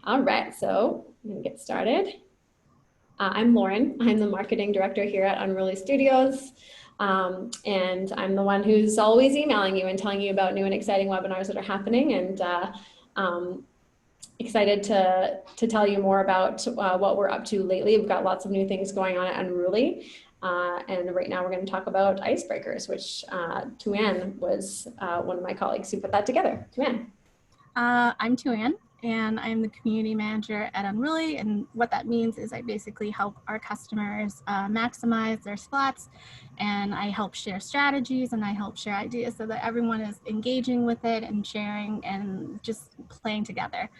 All right, so I'm gonna get started. I'm Lauren. I'm the marketing director here at Unruly Studios. And I'm the one who's always emailing you and telling you about new and exciting webinars that are happening, and excited to tell you more about what we're up to lately. We've got lots of new things going on at Unruly. And right now we're going to talk about icebreakers, which Tuan was one of my colleagues who put that together. Tuan. I'm Tuan, and I'm the community manager at Unruly, and what that means is I basically help our customers maximize their spots, and I help share strategies and I help share ideas so that everyone is engaging with it and sharing and just playing together.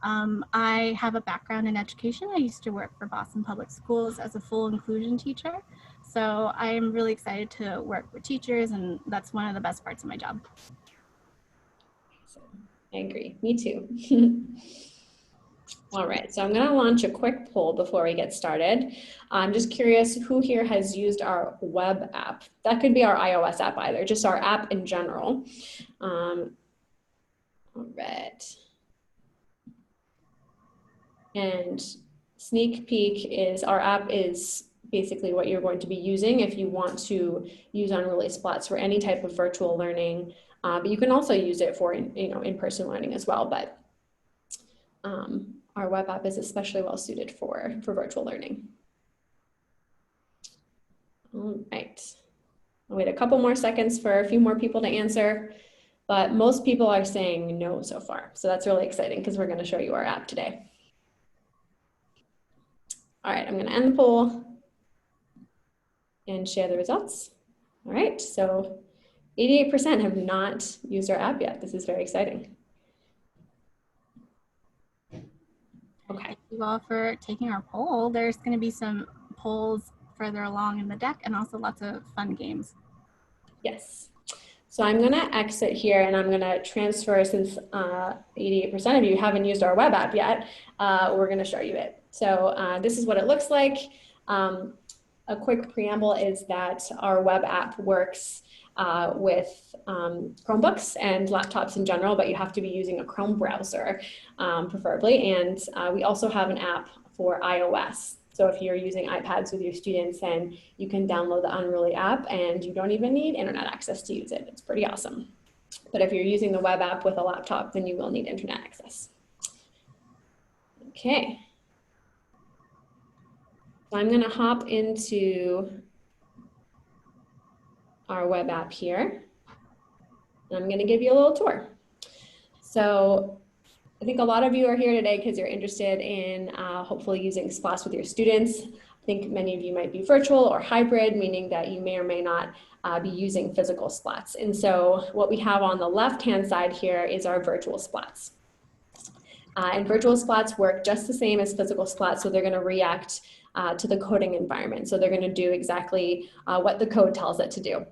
I have a background in education. I used to work for Boston Public Schools as a full inclusion teacher, so I am really excited to work with teachers, and that's one of the best parts of my job. I agree. Me too. All right, so I'm going to launch a quick poll before we get started. I'm just curious who here has used our web app. That could be our iOS app either, just our app in general. All right. And sneak peek is our app is basically what you're going to be using if you want to use Unruly Splats for any type of virtual learning. But you can also use it for in-person learning as well. But our web app is especially well suited for virtual learning. All right. I'll wait a couple more seconds for a few more people to answer, but most people are saying no so far. So that's really exciting because we're going to show you our app today. All right, I'm going to end the poll and share the results. All right, so 88% have not used our app yet. This is very exciting. Okay. Thank you all for taking our poll. There's going to be some polls further along in the deck and also lots of fun games. Yes. So I'm going to exit here and I'm going to transfer, since 88% of you haven't used our web app yet, we're going to show you it. So this is what it looks like. A quick preamble is that our web app works with Chromebooks and laptops in general, but you have to be using a Chrome browser preferably. And we also have an app for iOS. So if you're using iPads with your students, then you can download the Unruly app and you don't even need internet access to use it. It's pretty awesome. But if you're using the web app with a laptop, then you will need internet access. Okay. So I'm going to hop into our web app here. And I'm going to give you a little tour. So I think a lot of you are here today because you're interested in hopefully using Splats with your students. I think many of you might be virtual or hybrid, meaning that you may or may not be using physical Splats. And so what we have on the left-hand side here is our virtual Splats. And virtual Splats work just the same as physical Splats, so they're going to react to the coding environment. So they're going to do exactly what the code tells it to do.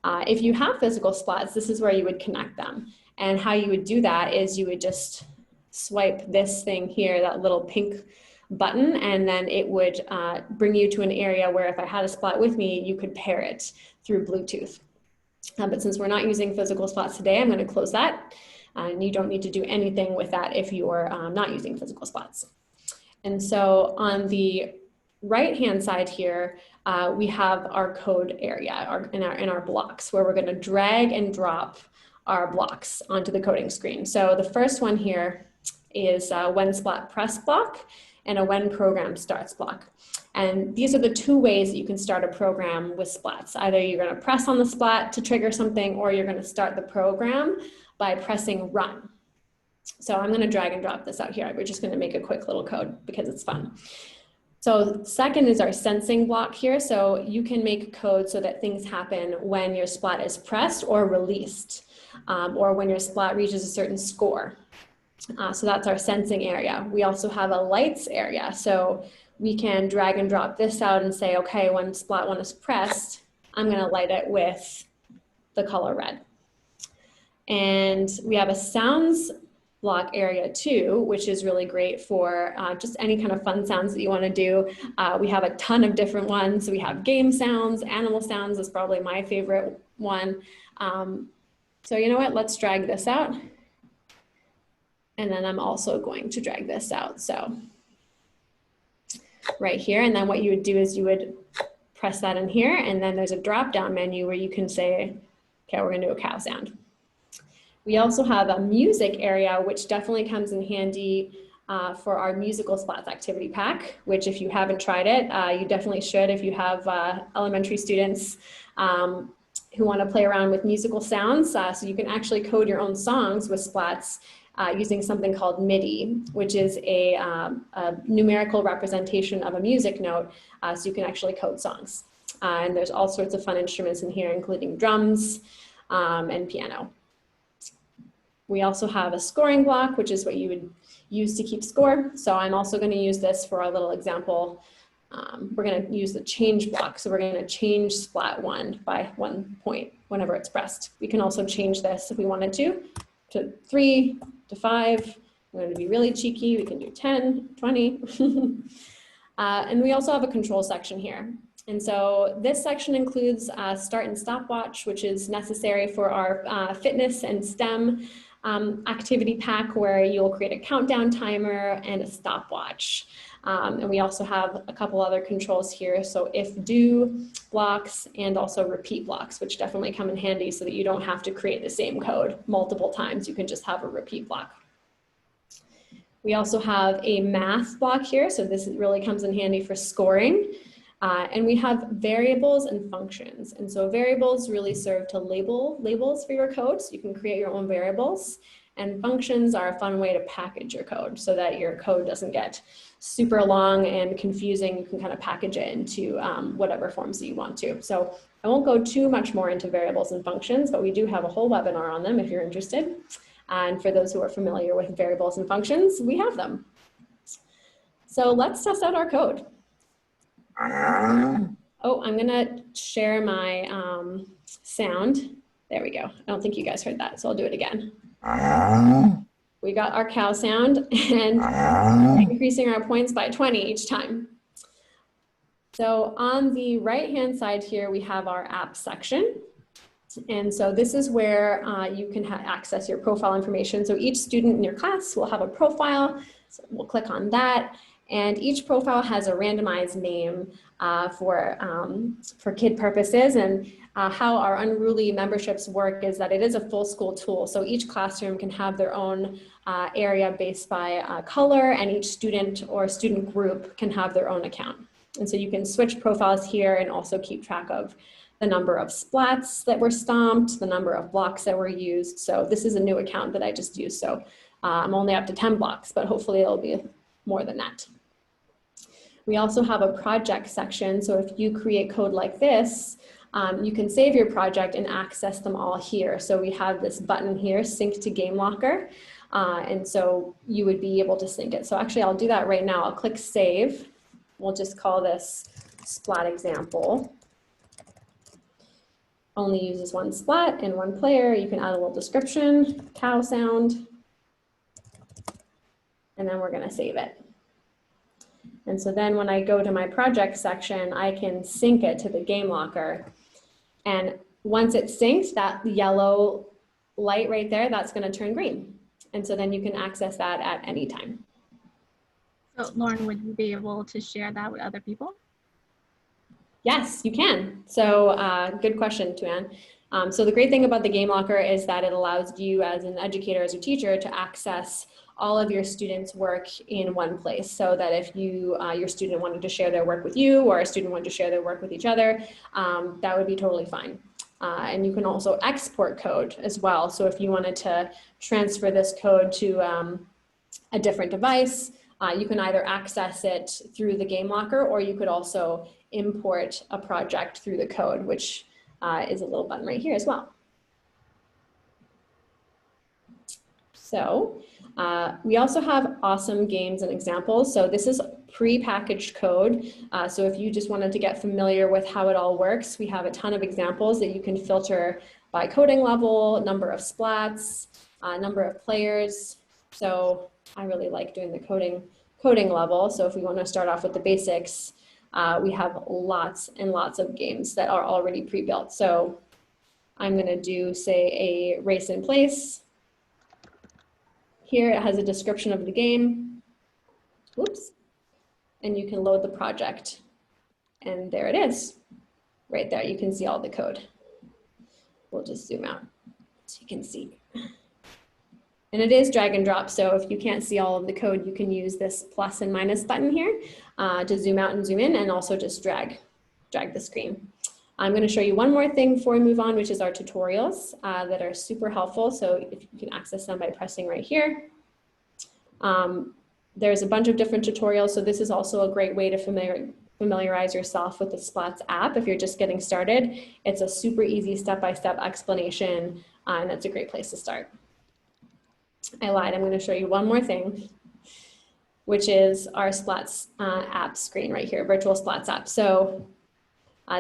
If you have physical Splats, this is where you would connect them. And how you would do that is you would just swipe this thing here, that little pink button, and then it would bring you to an area where if I had a Splat with me, you could pair it through Bluetooth. But since we're not using physical Splats today, I'm going to close that. And you don't need to do anything with that if you're not using physical Splats. And so on the right-hand side here, we have our code area in our blocks, where we're going to drag and drop our blocks onto the coding screen. So the first one here is a when Splat press block and a when program starts block. And these are the two ways that you can start a program with Splats. Either you're going to press on the Splat to trigger something, or you're going to start the program by pressing run. So I'm going to drag and drop this out here. We're just going to make a quick little code because it's fun. So second is our sensing block here. So you can make code so that things happen when your Splat is pressed or released, or when your Splat reaches a certain score. So that's our sensing area. We also have a lights area. So we can drag and drop this out and say, okay, when Splat 1 is pressed, I'm going to light it with the color red. And we have a sounds block area too, which is really great for just any kind of fun sounds that you want to do. We have a ton of different ones. We have game sounds, animal sounds is probably my favorite one. So you know what, let's drag this out. And then I'm also going to drag this out. So right here. And then what you would do is you would press that in here. And then there's a drop down menu where you can say, okay, we're going to do a cow sound. We also have a music area, which definitely comes in handy for our musical splats activity pack, which if you haven't tried it, you definitely should if you have elementary students who want to play around with musical sounds. So you can actually code your own songs with splats using something called MIDI, which is a numerical representation of a music note, so you can actually code songs. And there's all sorts of fun instruments in here, including drums and piano. We also have a scoring block, which is what you would use to keep score. So I'm also going to use this for our little example. We're going to use the change block. So we're going to change splat 1 by 1 point whenever it's pressed. We can also change this if we wanted to 3, to 5. I'm going to be really cheeky. We can do 10, 20. And we also have a control section here. And so this section includes start and stopwatch, which is necessary for our fitness and STEM activity pack, where you'll create a countdown timer and a stopwatch. And we also have a couple other controls here. So if do blocks and also repeat blocks, which definitely come in handy so that you don't have to create the same code multiple times. You can just have a repeat block. We also have a math block here. So this really comes in handy for scoring. And we have variables and functions. And so variables really serve to labels for your code. So you can create your own variables. And functions are a fun way to package your code so that your code doesn't get super long and confusing. You can kind of package it into whatever forms that you want to. So I won't go too much more into variables and functions, but we do have a whole webinar on them if you're interested. And for those who are familiar with variables and functions, we have them. So let's test out our code. Oh, I'm gonna share my sound. There we go. I don't think you guys heard that, so I'll do it again. We got our cow sound and increasing our points by 20 each time. So on the right-hand side here, we have our app section. And so this is where you can access your profile information. So each student in your class will have a profile. So we'll click on that. And each profile has a randomized name for kid purposes. And how our Unruly memberships work is that it is a full school tool. So each classroom can have their own area based by color, and each student or student group can have their own account. And so you can switch profiles here and also keep track of the number of splats that were stomped, the number of blocks that were used. So this is a new account that I just used. So I'm only up to 10 blocks, but hopefully it'll be more than that. We also have a project section. So if you create code like this, you can save your project and access them all here. So we have this button here, sync to Game Locker. And so you would be able to sync it. So actually I'll do that right now. I'll click save. We'll just call this splat example. Only uses one splat and one player. You can add a little description, cow sound, and then we're gonna save it. And so then when I go to my project section, I can sync it to the Game Locker. And once it's synced, that yellow light right there, that's gonna turn green. And so then you can access that at any time. So Lauren, would you be able to share that with other people? Yes, you can. So good question, Tuan. So the great thing about the Game Locker is that it allows you as an educator, as a teacher, to access all of your students' work in one place, so that if you, your student wanted to share their work with you, or a student wanted to share their work with each other, that would be totally fine. And you can also export code as well. So if you wanted to transfer this code to a different device, you can either access it through the Game Locker, or you could also import a project through the code, which is a little button right here as well. So we also have awesome games and examples. So this is pre-packaged code. So if you just wanted to get familiar with how it all works, we have a ton of examples that you can filter by coding level, number of splats, number of players. So I really like doing the coding level. So if we want to start off with the basics, we have lots and lots of games that are already pre-built. So I'm going to do, say, a race in place. Here it has a description of the game. Whoops. And you can load the project. And there it is. Right there, you can see all the code. We'll just zoom out so you can see. And it is drag and drop, so if you can't see all of the code, you can use this plus and minus button here to zoom out and zoom in, and also just drag the screen. I'm going to show you one more thing before we move on, which is our tutorials that are super helpful. So if you can access them by pressing right here. There's a bunch of different tutorials, so this is also a great way to familiarize yourself with the Splats app if you're just getting started. It's a super easy step-by-step explanation, and that's a great place to start. I lied, I'm going to show you one more thing, which is our Splats app screen right here, virtual Splats app. So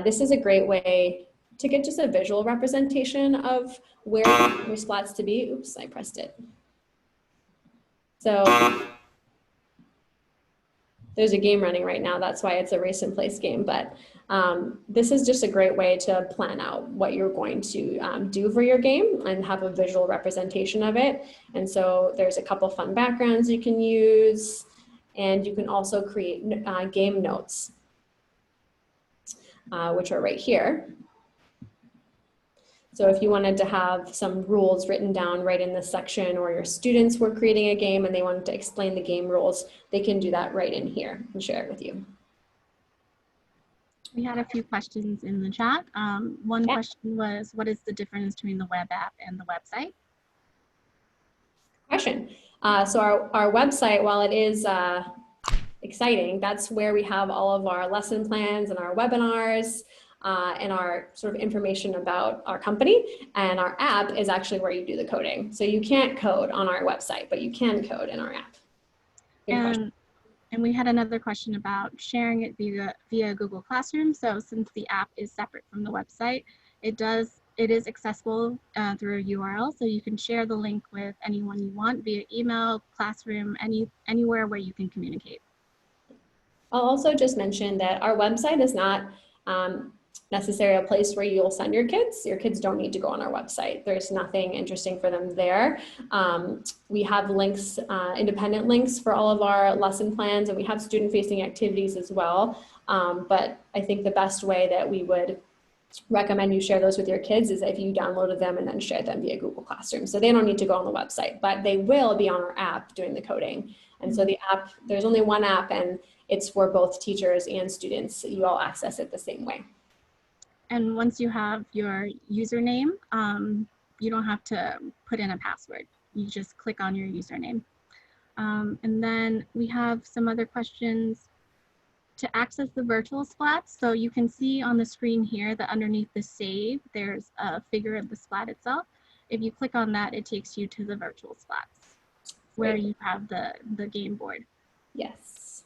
this is a great way to get just a visual representation of where your Splats to be. Oops, I pressed it. So there's a game running right now, that's why it's a race and place game, but this is just a great way to plan out what you're going to do for your game and have a visual representation of it. And so there's a couple fun backgrounds you can use, and you can also create game notes, which are right here. So if you wanted to have some rules written down right in this section, or your students were creating a game and they wanted to explain the game rules, they can do that right in here and share it with you. We had a few questions in the chat. One question was, what is the difference between the web app and the website? Question. So our website, while it is exciting, that's where we have all of our lesson plans and our webinars and our sort of information about our company. And our app is actually where you do the coding. So you can't code on our website, but you can code in our app. And we had another question about sharing it via Google Classroom. So since the app is separate from the website, it is accessible through a URL. So you can share the link with anyone you want via email, Classroom, anywhere where you can communicate. I'll also just mention that our website is not necessarily a place where you'll send your kids. Your kids don't need to go on our website. There's nothing interesting for them there. We have links, independent links for all of our lesson plans, and we have student-facing activities as well. But I think the best way that we would recommend you share those with your kids is if you downloaded them and then shared them via Google Classroom. So they don't need to go on the website, but they will be on our app doing the coding. And so the app, there's only one app, and it's for both teachers and students. You all access it the same way. And once you have your username, you don't have to put in a password. You just click on your username. And then we have some other questions. To access the virtual splats, so you can see on the screen here that underneath the save, there's a figure of the splat itself. If you click on that, it takes you to the virtual splats where you have the game board. Yes.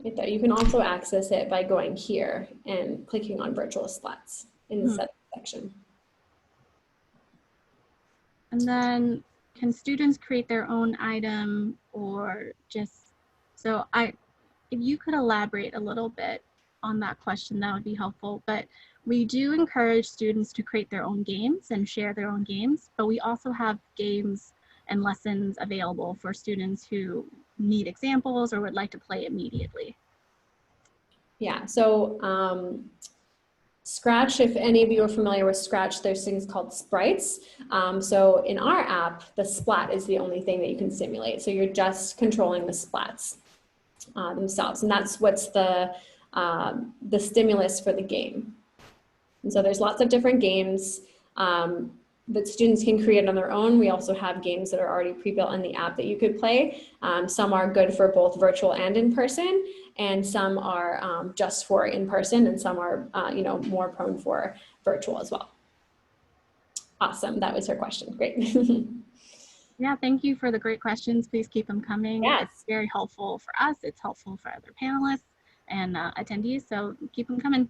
Right there. You can also access it by going here and clicking on virtual splats in the settings section. And then can students create their own item, or just, so if you could elaborate a little bit on that question, that would be helpful. But we do encourage students to create their own games and share their own games, but we also have games and lessons available for students who need examples or would like to play immediately. Yeah, so Scratch, if any of you are familiar with Scratch, there's things called sprites. So in our app, the splat is the only thing that you can simulate. So you're just controlling the splats themselves, and that's what's the stimulus for the game. And so there's lots of different games that students can create on their own. We also have games that are already pre-built in the app that you could play. Some are good for both virtual and in person, and some are just for in person, and some are more prone for virtual as well. Awesome, that was her question, great. Yeah, thank you for the great questions. Please keep them coming. Yes. It's very helpful for us. It's helpful for other panelists and attendees, so keep them coming.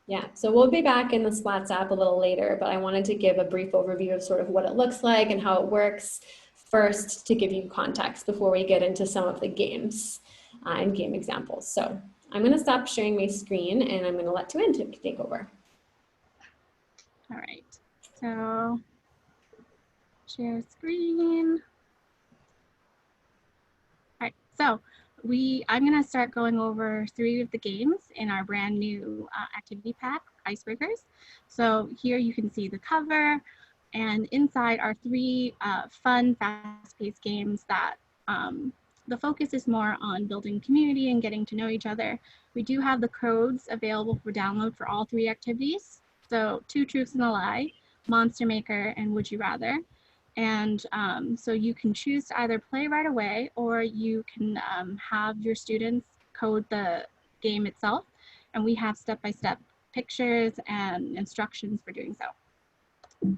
Yeah, so we'll be back in the Splats app a little later, but I wanted to give a brief overview of sort of what it looks like and how it works first to give you context before we get into some of the games and game examples. So I'm going to stop sharing my screen and I'm going to let Tuan take over. All right, so share screen. So I'm going to start going over 3 of the games in our brand new activity pack, Icebreakers. So here you can see the cover, and inside are 3 fun, fast-paced games that the focus is more on building community and getting to know each other. We do have the codes available for download for all 3 activities. So 2 Truths and a Lie, Monster Maker, and Would You Rather. And so you can choose to either play right away, or you can have your students code the game itself. And we have step-by-step pictures and instructions for doing so.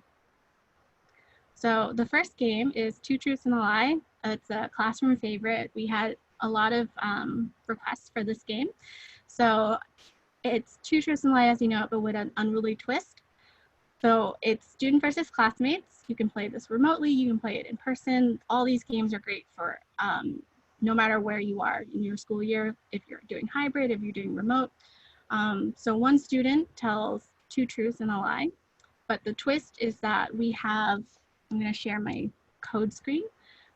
So the first game is 2 Truths and a Lie. It's a classroom favorite. We had a lot of requests for this game. So it's 2 Truths and a Lie as you know it, but with an unruly twist. So it's student versus classmates. You can play this remotely, you can play it in person. All these games are great for no matter where you are in your school year, if you're doing hybrid, if you're doing remote. So one student tells 2 truths and a lie, but the twist is that we have, I'm gonna share my code screen.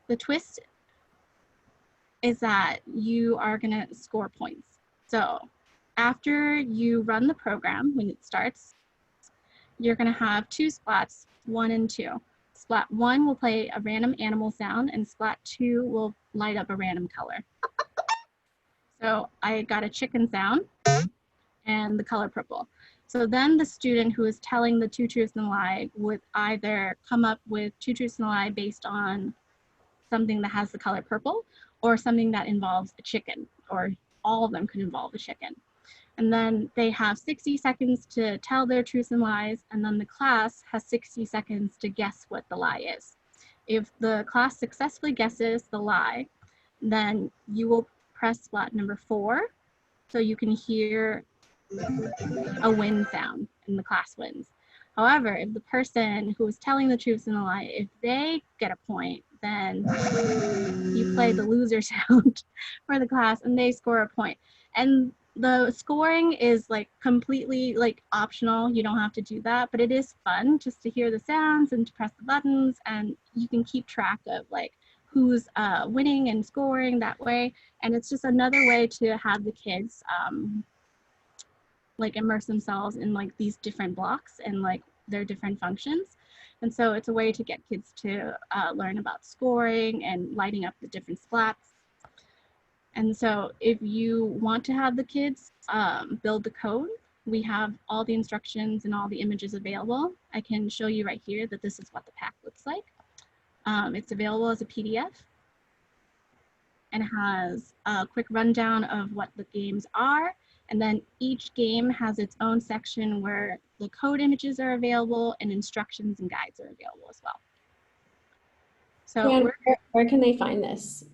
The twist is that you are gonna score points. So after you run the program, when it starts, you're gonna have 2 splats, 1 and 2. Splat 1 will play a random animal sound, and splat 2 will light up a random color. So I got a chicken sound and the color purple. So then the student who is telling the 2 truths and a lie would either come up with 2 truths and a lie based on something that has the color purple, or something that involves a chicken, or all of them could involve a chicken. And then they have 60 seconds to tell their truths and lies, and then the class has 60 seconds to guess what the lie is. If the class successfully guesses the lie, then you will press splat number 4, so you can hear a win sound, and the class wins. However, if the person who is telling the truths and the lie, if they get a point, then you play the loser sound for the class, and they score a point. And the scoring is like completely like optional. You don't have to do that, but it is fun just to hear the sounds and to press the buttons, and you can keep track of like who's winning and scoring that way. And it's just another way to have the kids like immerse themselves in like these different blocks and like their different functions. And so it's a way to get kids to learn about scoring and lighting up the different splats. And so if you want to have the kids build the code, we have all the instructions and all the images available. I can show you right here that this is what the pack looks like. It's available as a PDF and has a quick rundown of what the games are. And then each game has its own section where the code images are available and instructions and guides are available as well. So Dan, where can they find this?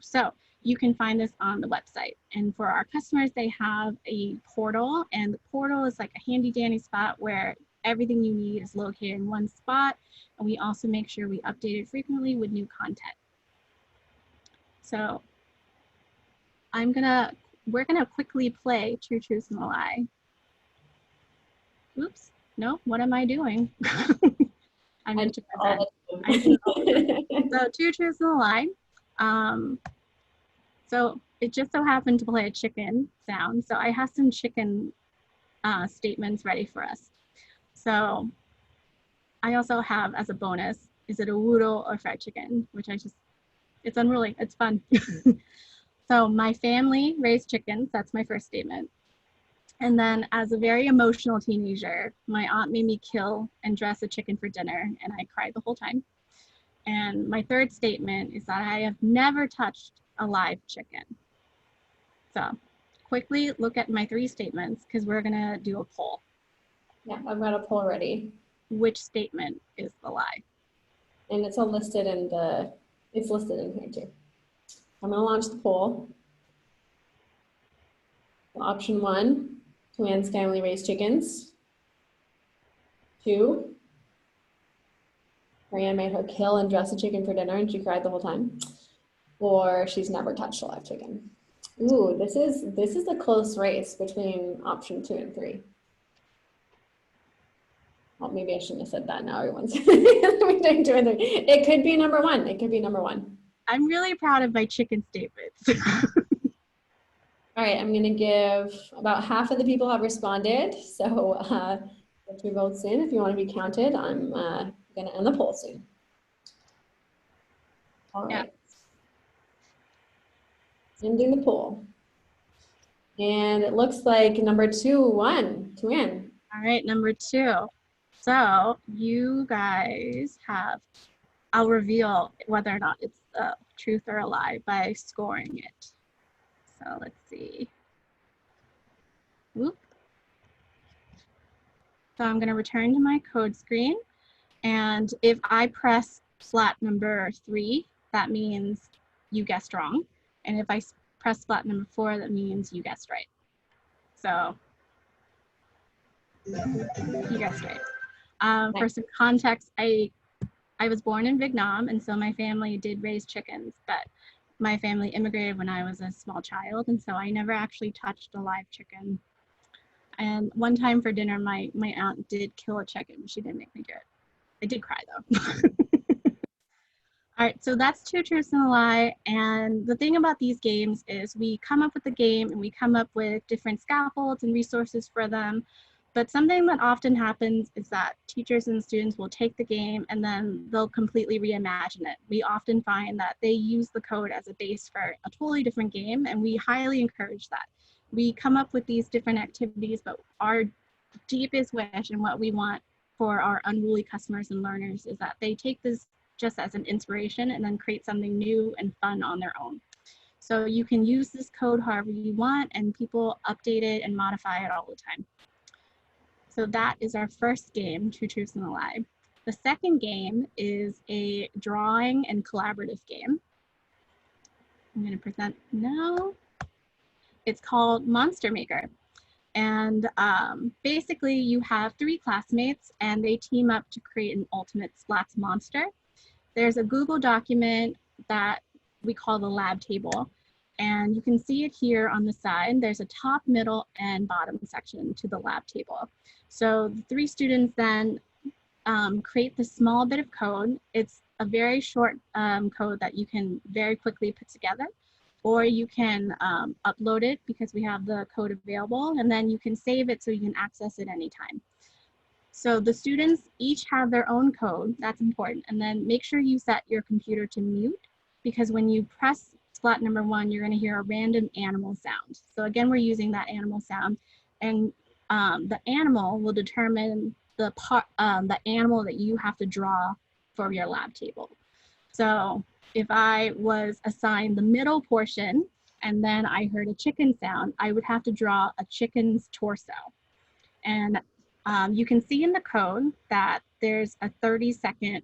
So you can find this on the website. And for our customers, they have a portal, and the portal is like a handy dandy spot where everything you need is located in one spot. And we also make sure we update it frequently with new content. So we're gonna quickly play True Truths and a Lie. Oops, no, what am I doing? I meant to press that. So True Truths and a Lie. So it just so happened to play a chicken sound. So I have some chicken statements ready for us. So I also have as a bonus, is it a woodle or fried chicken? Which it's unruly, it's fun. So my family raised chickens, that's my first statement. And then as a very emotional teenager, my aunt made me kill and dress a chicken for dinner, and I cried the whole time. And my third statement is that I have never touched a live chicken. So quickly look at my 3 statements because we're gonna do a poll. Yeah, I've got a poll ready. Which statement is the lie? And it's all listed in it's listed in here too. I'm gonna launch the poll. Option 1, Joanne's family raised chickens. 2, Marianne made her kill and dress a chicken for dinner and she cried the whole time. Or she's never touched a live chicken. Ooh, this is a close race between option 2 and 3. Well, maybe I shouldn't have said that. Now everyone's doing 2 and 3. It could be number 1. It could be number 1. I'm really proud of my chicken statements. All right, I'm gonna give, about half of the people have responded. So get your votes in if you want to be counted. I'm gonna end the poll soon. All Yeah. right. Ending the poll. And it looks like number 2-1 to win. All right, number 2. So you guys have, I'll reveal whether or not it's a truth or a lie by scoring it. So let's see. Whoop. So I'm going to return to my code screen. And if I press splat number 3, that means you guessed wrong. And if I press splat number 4, that means you guessed right. So you guessed right. For some context, I was born in Vietnam, and so my family did raise chickens, but my family immigrated when I was a small child, and so I never actually touched a live chicken. And one time for dinner, my aunt did kill a chicken. She didn't make me do it. I did cry though. All right, so that's 2 truths and a lie. And the thing about these games is we come up with the game and we come up with different scaffolds and resources for them. But something that often happens is that teachers and students will take the game and then they'll completely reimagine it. We often find that they use the code as a base for a totally different game, and we highly encourage that. We come up with these different activities, but our deepest wish and what we want for our Unruly customers and learners is that they take this just as an inspiration and then create something new and fun on their own. So you can use this code however you want, and people update it and modify it all the time. So that is our first game, 2 truths and a lie. The second game is a drawing and collaborative game. I'm going to present now. It's called Monster Maker. And basically you have 3 classmates and they team up to create an ultimate Splats monster. There's a Google document that we call the lab table. And you can see it here on the side. There's a top, middle, and bottom section to the lab table. So the 3 students then create this small bit of code. It's a very short code that you can very quickly put together, or you can upload it because we have the code available, and then you can save it so you can access it anytime. So the students each have their own code, that's important, and then make sure you set your computer to mute, because when you press splat number 1, you're going to hear a random animal sound. So again, we're using that animal sound, and the animal will determine the animal that you have to draw for your lab table. So if I was assigned the middle portion and then I heard a chicken sound, I would have to draw a chicken's torso. And you can see in the code that there's a 30-second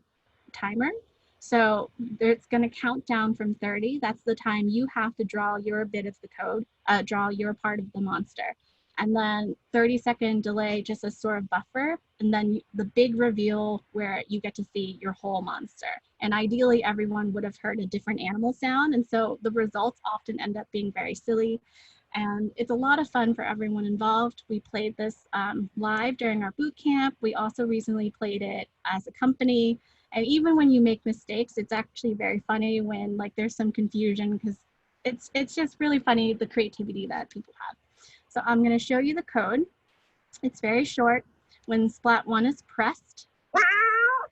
timer. So it's going to count down from 30. That's the time you have to draw your bit of the code, draw your part of the monster. And then 30-second delay, just a sort of buffer. And then the big reveal where you get to see your whole monster. And ideally, everyone would have heard a different animal sound. And so the results often end up being very silly. And it's a lot of fun for everyone involved. We played this live during our boot camp. We also recently played it as a company. And even when you make mistakes, it's actually very funny when like there's some confusion, because it's just really funny, the creativity that people have. So I'm going to show you the code. It's very short. When splat 1 is pressed,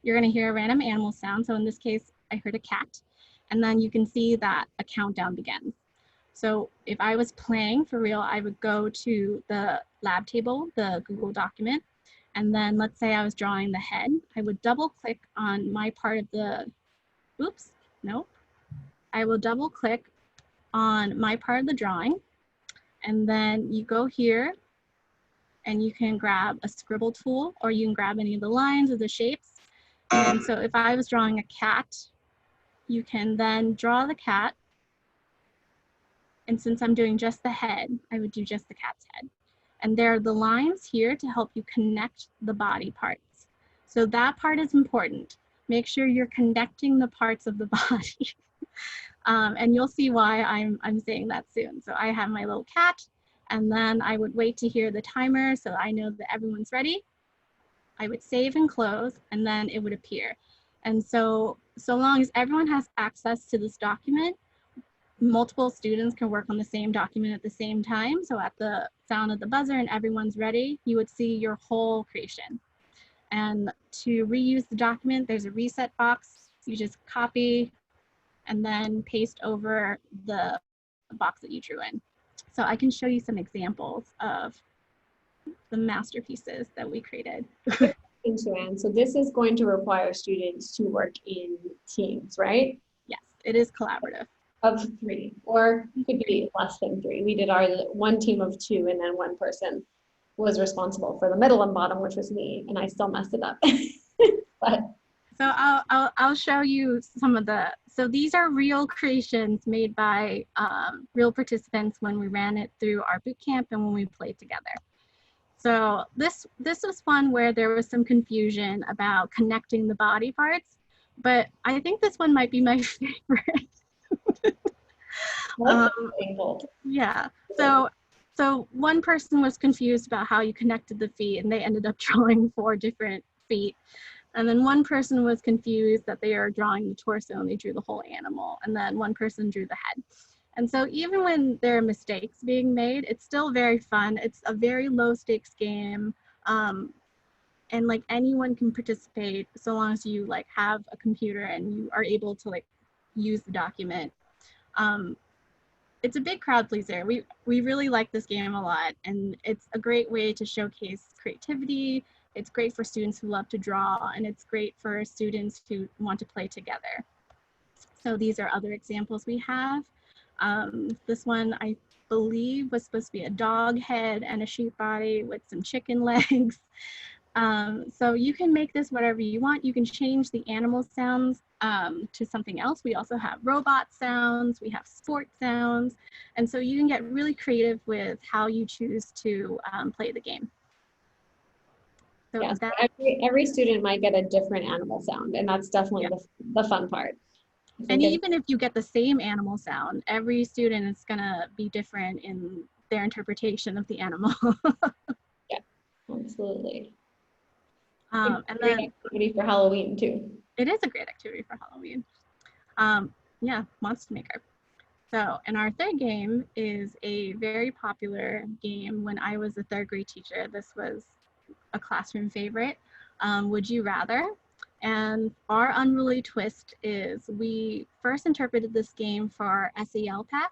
you're going to hear a random animal sound. So in this case, I heard a cat. And then you can see that a countdown begins. So if I was playing for real, I would go to the lab table, the Google document, and then let's say I was drawing the head. I would double click on my part of the, oops, nope. I will double click on my part of the drawing, and then you go here and you can grab a scribble tool, or you can grab any of the lines or the shapes. And so if I was drawing a cat, you can then draw the cat. And since I'm doing just the head, I would do just the cat's head. And there are the lines here to help you connect the body parts. So that part is important. Make sure you're connecting the parts of the body. And you'll see why I'm saying that soon. So I have my little cat, and then I would wait to hear the timer so I know that everyone's ready. I would save and close, and then it would appear. And so long as everyone has access to this document, multiple students can work on the same document at the same time. So at the sound of the buzzer and everyone's ready, you would see your whole creation. And to reuse the document, there's a reset box. You just copy and then paste over the box that you drew in. So I can show you some examples of the masterpieces that we created. Anne, so this is going to require students to work in teams, right? Yes, it is collaborative. Of 3, or could be less than 3. We did our one team of 2, and then one person was responsible for the middle and bottom, which was me, and I still messed it up. But so I'll show you some of the. So these are real creations made by real participants when we ran it through our boot camp and when we played together. So this was one where there was some confusion about connecting the body parts, but I think this one might be my favorite. Yeah. So one person was confused about how you connected the feet, and they ended up drawing 4 different feet. And then one person was confused that they are drawing the torso and they drew the whole animal. And then one person drew the head. And so even when there are mistakes being made, it's still very fun. It's a very low stakes game. And like anyone can participate so long as you like have a computer and you are able to like use the document. It's a big crowd pleaser. We really like this game a lot, and it's a great way to showcase creativity. It's great for students who love to draw, and it's great for students who want to play together. So these are other examples we have. This one I believe was supposed to be a dog head and a sheep body with some chicken legs. So you can make this whatever you want. You can change the animal sounds to something else. We also have robot sounds, we have sport sounds, and so you can get really creative with how you choose to play the game. So yes, every student might get a different animal sound, and that's definitely the fun part. And even if you get the same animal sound, every student is gonna be different in their interpretation of the animal. Yeah, absolutely. And great then activity for Halloween too. It is a great activity for Halloween. Yeah, Monster Maker. So, and our third game is a very popular game when I was a 3rd grade teacher. This was a classroom favorite. Would You Rather? And our Unruly twist is we first interpreted this game for our SEL pack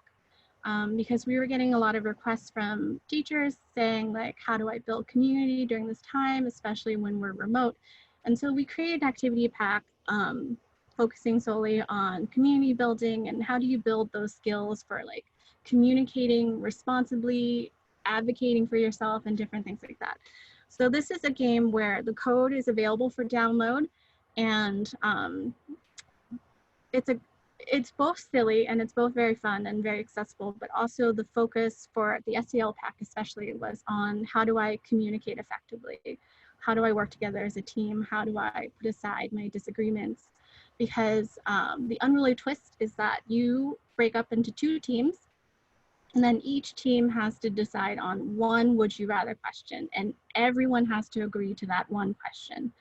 because we were getting a lot of requests from teachers saying like, how do I build community during this time, especially when we're remote? And so we created an activity pack focusing solely on community building and how do you build those skills for like communicating responsibly, advocating for yourself, and different things like that. So this is a game where the code is available for download, and it's both silly and it's both very fun and very accessible, but also the focus for the SEL pack especially was on how do I communicate effectively? How do I work together as a team? How do I put aside my disagreements? Because the unruly twist is that you break up into 2 teams, and then each team has to decide on one would you rather question, and everyone has to agree to that one question.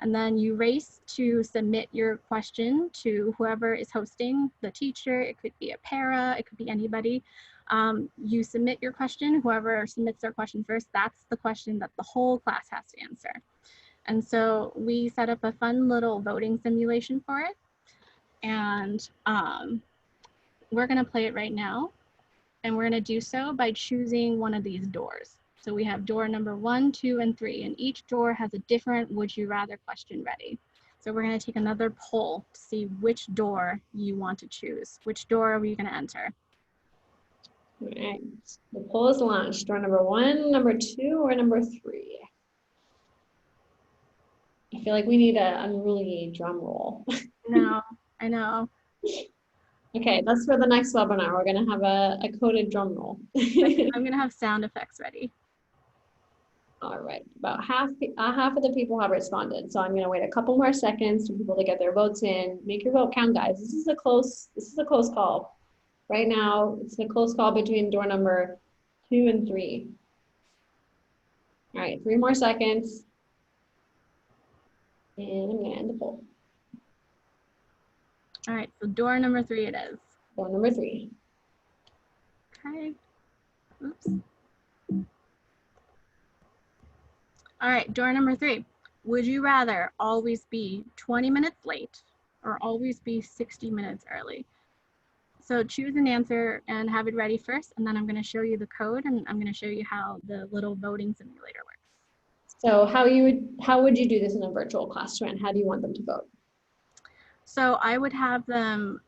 And then you race to submit your question to whoever is hosting, the teacher, it could be a para, it could be anybody. You submit your question, whoever submits their question first, that's the question that the whole class has to answer. And so we set up a fun little voting simulation for it. And we're gonna play it right now. And we're gonna do so by choosing one of these doors. So we have door number 1, 2, and 3, and each door has a different would you rather question ready. So we're gonna take another poll to see which door you want to choose. Which door are we gonna enter? All right, the poll is launched. Door number 1, number 2, or number 3? I feel like we need an unruly drum roll. No, I know. Okay, that's for the next webinar. We're gonna have a coded drum roll. I'm gonna have sound effects ready. All right, about half of the people have responded. So I'm gonna wait a couple more seconds for people to get their votes in. Make your vote count, guys. This is a close call. Right now, it's a close call between door number 2 and 3. All right, 3 more seconds. And I'm gonna end the poll. All right, so door number 3 it is. Door number 3. Okay. Oops. All right, door number 3. Would you rather always be 20 minutes late or always be 60 minutes early? So choose an answer and have it ready first, and then I'm going to show you the code, and I'm going to show you how the little voting simulator works. So how would you do this in a virtual class, Joanne? How do you want them to vote? So I would have them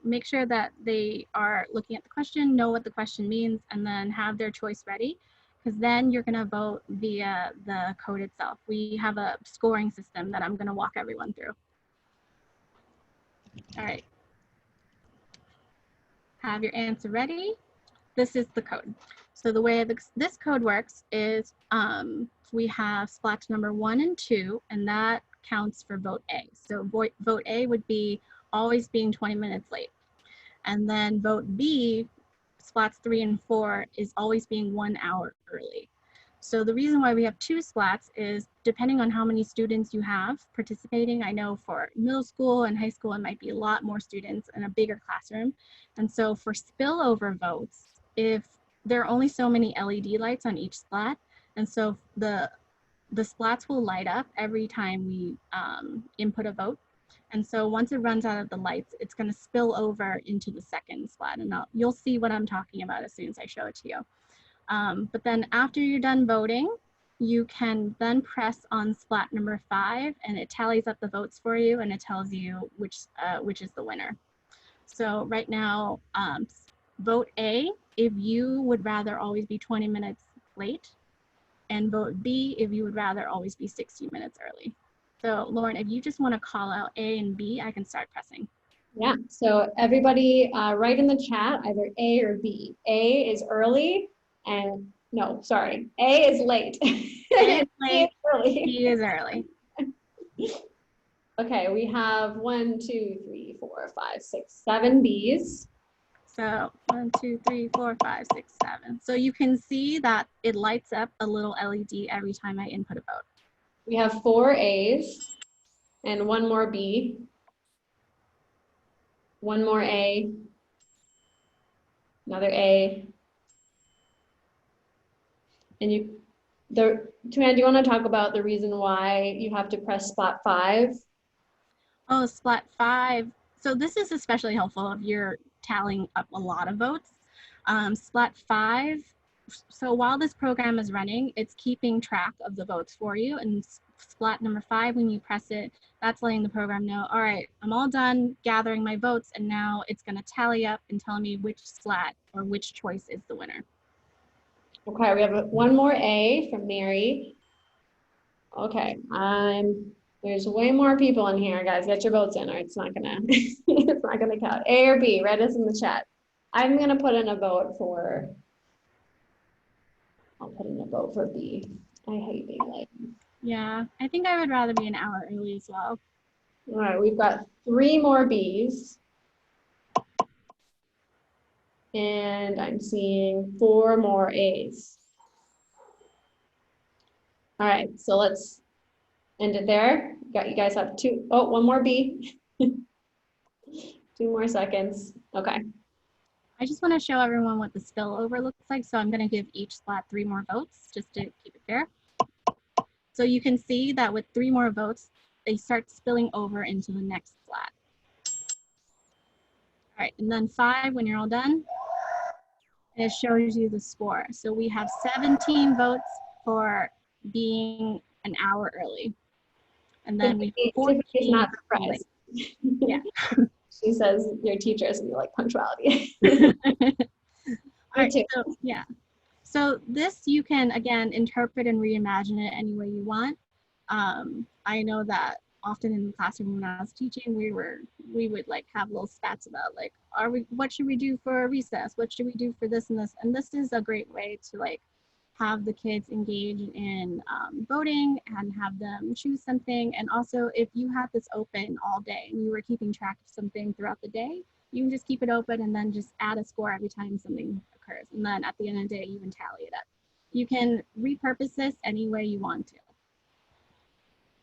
make sure that they are looking at the question, know what the question means, and then have their choice ready, because then you're going to vote via the code itself. We have a scoring system that I'm going to walk everyone through. All right. Have your answer ready. This is the code. So the way this code works is we have splats number 1 and 2, and that counts for vote A. So vote A would be always being 20 minutes late. And then vote B, splats 3 and 4, is always being 1 hour early. So the reason why we have 2 splats is depending on how many students you have participating. I know for middle school and high school, it might be a lot more students in a bigger classroom. And so for spillover votes, if there are only so many LED lights on each splat, and so the splats will light up every time we input a vote. And so once it runs out of the lights, it's going to spill over into the second splat. And you'll see what I'm talking about as soon as I show it to you. But then after you're done voting, you can then press on splat number 5, and it tallies up the votes for you, and it tells you which is the winner. So right now, vote A if you would rather always be 20 minutes late, and vote B if you would rather always be 60 minutes early. So Lauren, if you just want to call out A and B, I can start pressing. Yeah, so everybody write in the chat either A or B. A is early, and no, sorry, A is late. A is late, early. B is early. Okay, we have 1, 2, 3, 4, 5, 6, 7 Bs. So 1, 2, 3, 4, 5, 6, 7. So you can see that it lights up a little LED every time I input a vote. We have 4 As and 1 more B. 1 more A. Another A. And Joanne, do you want to talk about the reason why you have to press splat 5? Oh, splat 5. So this is especially helpful if you're tallying up a lot of votes. Splat 5, so while this program is running, it's keeping track of the votes for you. And splat number 5, when you press it, that's letting the program know, all right, I'm all done gathering my votes, and now it's going to tally up and tell me which splat or which choice is the winner. Okay, we have 1 more A from Mary. Okay, there's way more people in here, guys. Get your votes in, or it's not gonna it's not gonna count. A or B, write us in the chat. I'm gonna put in a vote for. I'll put in a vote for B. I hate being late. Yeah, I think I would rather be an hour early as well. All right, we've got 3 more Bs. And I'm seeing 4 more A's. All right, so let's end it there. You guys have 2, oh, 1 more B. 2 more seconds. Okay. I just want to show everyone what the spillover looks like. So I'm going to give each splat 3 more votes just to keep it fair. So you can see that with 3 more votes, they start spilling over into the next splat. All right, and then 5, when you're all done, it shows you the score. So we have 17 votes for being an hour early. And then we have 14 not surprised. Yeah. She says your teachers and you like punctuality. All right, so yeah. So this you can, again, interpret and reimagine it any way you want. I know that often in the classroom when I was teaching, we would like have little stats about like, what should we do for recess? What should we do for this and this? And this is a great way to like have the kids engage in voting and have them choose something. And also if you have this open all day and you were keeping track of something throughout the day, you can just keep it open and then just add a score every time something occurs. And then at the end of the day, you can tally it up. You can repurpose this any way you want to.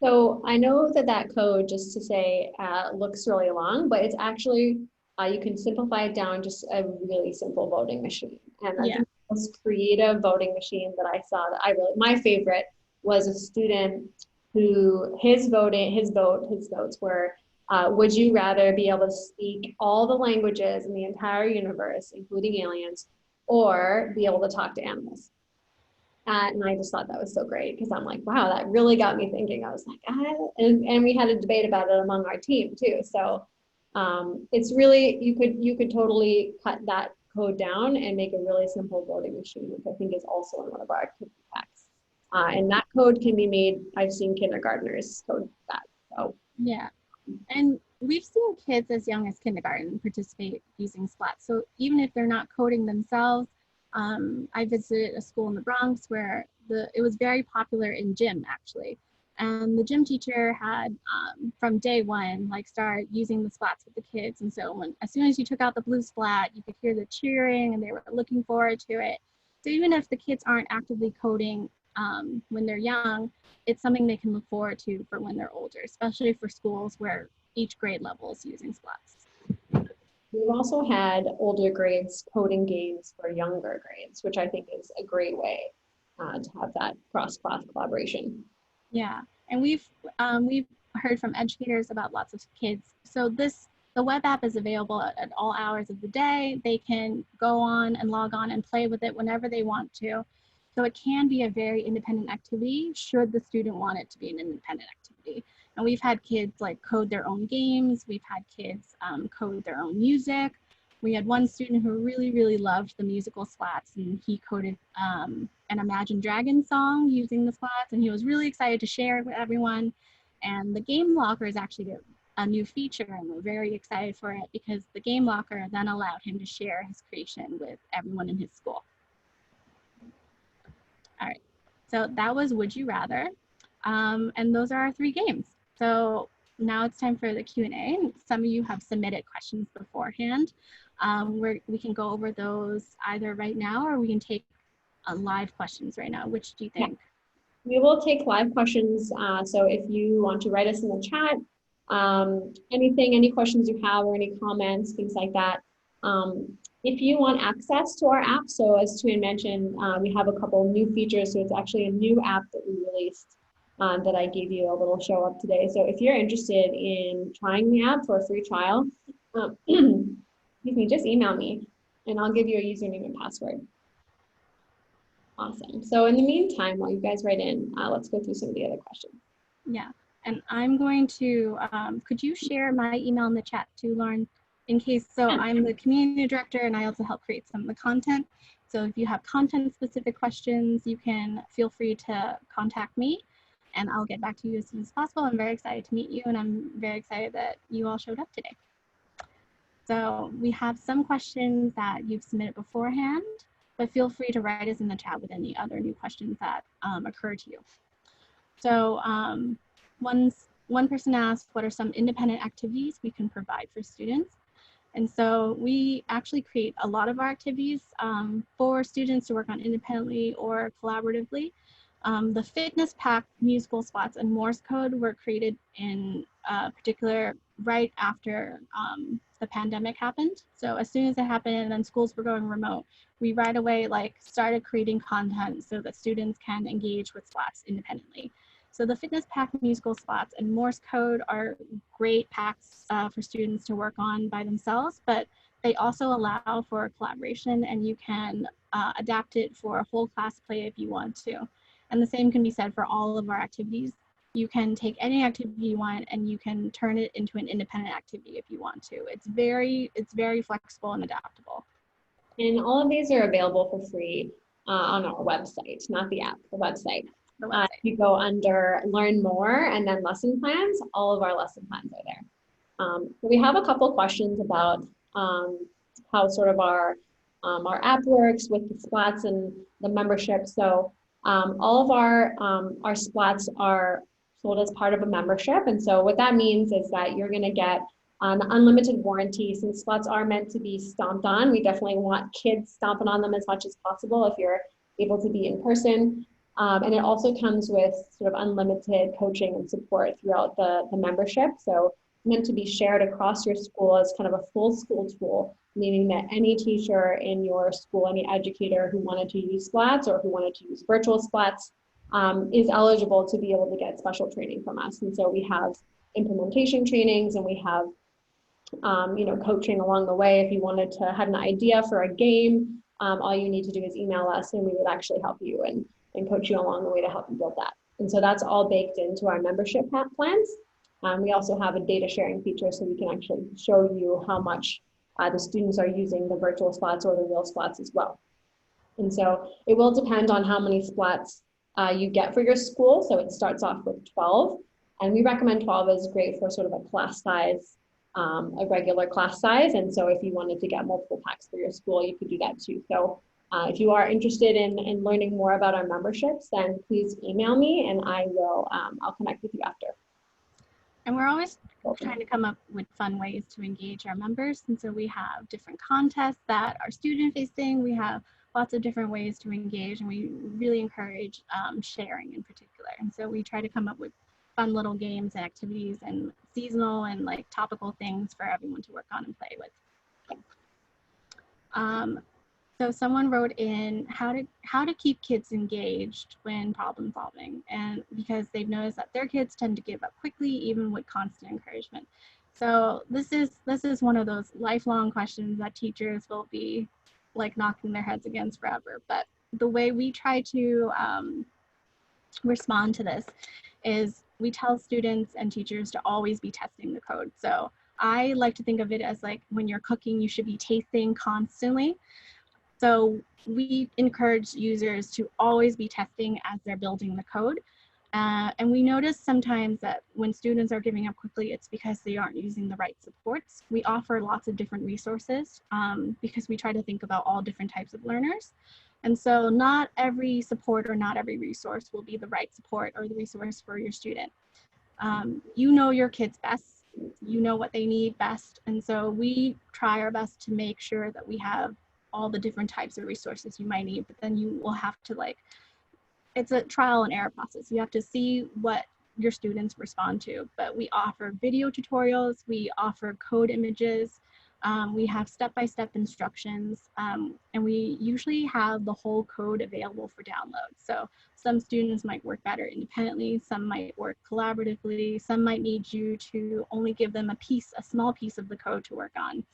So I know that that code, just to say, looks really long, but it's actually, you can simplify it down just a really simple voting machine. And I Yeah. think the most creative voting machine that I saw that I really, my favorite was a student who his votes were, would you rather be able to speak all the languages in the entire universe, including aliens, or be able to talk to animals? And I just thought that was so great because I'm like, wow, that really got me thinking. I was like, and we had a debate about it among our team too. So it's really, you could totally cut that code down and make a really simple voting machine, which I think is also in one of our activity packs. And that code can be made, I've seen kindergartners code that. So Yeah. And we've seen kids as young as kindergarten participate using Splat. So even if they're not coding themselves, I visited a school in the Bronx where it was very popular in gym actually. And the gym teacher had from day one, like start using the splats with the kids. And so as soon as you took out the blue splat, you could hear the cheering and they were looking forward to it. So even if the kids aren't actively coding when they're young, it's something they can look forward to for when they're older, especially for schools where each grade level is using splats. we've also had older grades coding games for younger grades, which I think is a great way to have that cross-class collaboration. Yeah, and we've heard from educators about lots of kids. So the web app is available at all hours of the day. They can go on and log on and play with it whenever they want to. So it can be a very independent activity should the student want it to be an independent activity. And we've had kids like code their own games. We've had kids code their own music. We had one student who really, really loved the musical splats, and he coded an Imagine Dragons song using the splats, and he was really excited to share it with everyone. And the game locker is actually a new feature, and we're very excited for it because the game locker then allowed him to share his creation with everyone in his school. All right, so that was Would You Rather, and those are our 3 games. So now it's time for the Q&A. Some of you have submitted questions beforehand. We can go over those either right now or we can take live questions right now. Which do you think? We will take live questions. So if you want to write us in the chat, any questions you have or any comments, things like that. If you want access to our app, so as Tuan mentioned, we have a couple new features. So it's actually a new app that we released that I gave you a little show up today. So if you're interested in trying the app for a free trial, excuse me, just email me and I'll give you a username and password. Awesome. So in the meantime, while you guys write in, let's go through some of the other questions. Yeah, and I'm going to, could you share my email in the chat too, Lauren? In case, so I'm the community director and I also help create some of the content. So if you have content specific questions, you can feel free to contact me and I'll get back to you as soon as possible. I'm very excited to meet you and I'm very excited that you all showed up today. So we have some questions that you've submitted beforehand, but feel free to write us in the chat with any other new questions that occur to you. So one person asked, what are some independent activities we can provide for students? And so we actually create a lot of our activities for students to work on independently or collaboratively. The fitness pack, musical spots, and Morse code were created in particular right after the pandemic happened. So as soon as it happened and then schools were going remote, we right away started creating content so that students can engage with spots independently. So the fitness pack, musical spots, and Morse code are great packs for students to work on by themselves, but they also allow for collaboration and you can adapt it for a whole class play if you want to. And the same can be said for all of our activities. You can take any activity you want and you can turn it into an independent activity if you want to. It's very flexible and adaptable. And all of these are available for free on our website, not the app, the website. If you go under Learn More and then Lesson Plans, all of our lesson plans are there. We have a couple questions about how sort of our app works with the splats and the membership. So all of our splats are sold as part of a membership. And so what that means is that you're going to get an unlimited warranty. Since splats are meant to be stomped on, we definitely want kids stomping on them as much as possible if you're able to be in person. And it also comes with sort of unlimited coaching and support throughout the membership. So it's meant to be shared across your school as kind of a full school tool, meaning that any teacher in your school, any educator who wanted to use splats or who wanted to use virtual splats is eligible to be able to get special training from us. And so we have implementation trainings, and we have coaching along the way. If you wanted to have an idea for a game, all you need to do is email us, and we would actually help you and coach you along the way to help you build that. And so that's all baked into our membership plans. We also have a data sharing feature, so we can actually show you how much the students are using the virtual splats or the real splats as well. And so it will depend on how many splats you get for your school. So it starts off with 12, and we recommend 12 is great for sort of a class size, a regular class size. And so if you wanted to get multiple packs for your school, you could do that too. So if you are interested in learning more about our memberships, then please email me, and I'll connect with you after. And we're always trying to come up with fun ways to engage our members. And so we have different contests that are student facing. We have lots of different ways to engage, and we really encourage sharing in particular. And so we try to come up with fun little games and activities and seasonal and like topical things for everyone to work on and play with. So someone wrote in how to keep kids engaged when problem solving, and because they've noticed that their kids tend to give up quickly even with constant encouragement. So this is one of those lifelong questions that teachers will be like knocking their heads against forever. But the way we try to respond to this is we tell students and teachers to always be testing the code. So I like to think of it as like when you're cooking, you should be tasting constantly. So we encourage users to always be testing as they're building the code. And we notice sometimes that when students are giving up quickly, it's because they aren't using the right supports. We offer lots of different resources because we try to think about all different types of learners. And so not every support or not every resource will be the right support or the resource for your student. You know your kids best, you know what they need best. And so we try our best to make sure that we have all the different types of resources you might need, but then you will have to it's a trial and error process. You have to see what your students respond to, but we offer video tutorials, we offer code images, we have step-by-step instructions, and we usually have the whole code available for download. So some students might work better independently, some might work collaboratively, some might need you to only give them a small piece of the code to work on.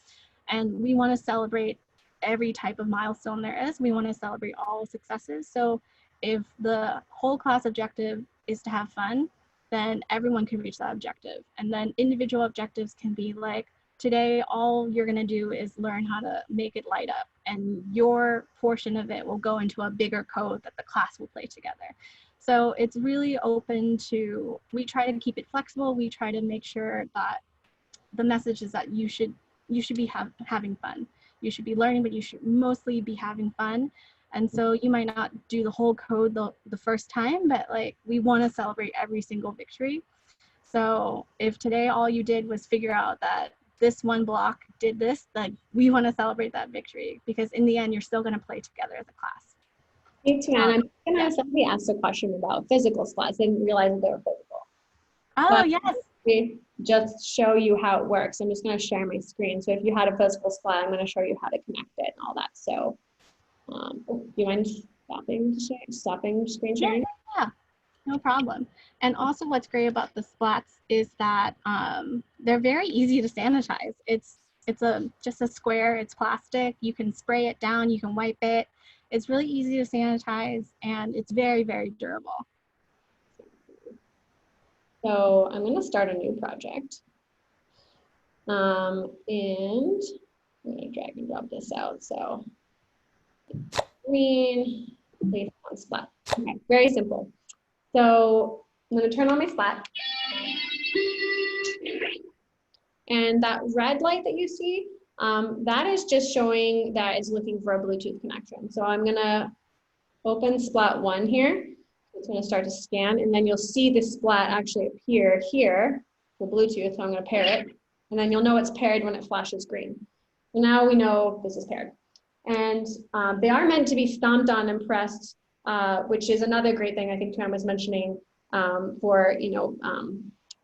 And we want to celebrate every type of milestone there is. We want to celebrate all successes. So if the whole class objective is to have fun, then everyone can reach that objective. And then individual objectives can be like, today, all you're going to do is learn how to make it light up, and your portion of it will go into a bigger code that the class will play together. So it's really open to, we try to keep it flexible. We try to make sure that the message is that you should be having fun. You should be learning, but you should mostly be having fun. And so you might not do the whole code the first time, but like we want to celebrate every single victory. So if today all you did was figure out that this one block did this, like we want to celebrate that victory, because in the end, you're still going to play together as a class. Hey, Tiana, I'm going to somebody asked a question about physical splats. I didn't realize that they were physical. Oh, but yes. Just show you how it works. I'm just going to share my screen. So if you had a physical splat, I'm going to show you how to connect it and all that. So do you mind stopping screen sharing? Yeah, no problem. And also what's great about the splats is that they're very easy to sanitize. It's just a square, it's plastic. You can spray it down, you can wipe it. It's really easy to sanitize, and it's very, very durable. So I'm going to start a new project. And I'm going to drag and drop this out. So green, place on splat. Okay, very simple. So I'm going to turn on my splat. And that red light that you see, that is just showing that it's looking for a Bluetooth connection. So I'm going to open splat 1 here. It's going to start to scan, and then you'll see the splat actually appear here for Bluetooth. So I'm going to pair it, and then you'll know it's paired when it flashes green. So now we know this is paired. And they are meant to be stomped on and pressed which is another great thing I think Tuan was mentioning for,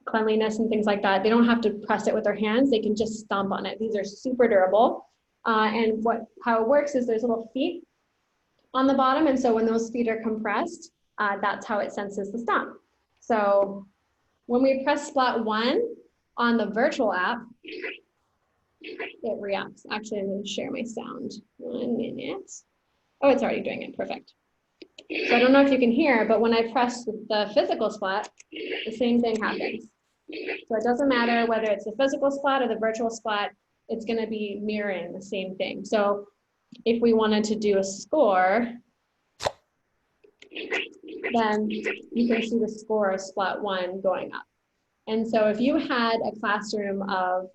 cleanliness and things like that. They don't have to press it with their hands. They can just stomp on it. These are super durable. And how it works is there's little feet on the bottom. And so when those feet are compressed, that's how it senses the stomp. So when we press splat 1 on the virtual app, it reacts. Actually, I'm going to share my sound. 1 minute. Oh, it's already doing it. Perfect. So I don't know if you can hear, but when I press the physical splat, the same thing happens. So it doesn't matter whether it's the physical splat or the virtual splat, it's going to be mirroring the same thing. So if we wanted to do a score, then you can see the score of splat 1 going up. And so if you had a classroom of,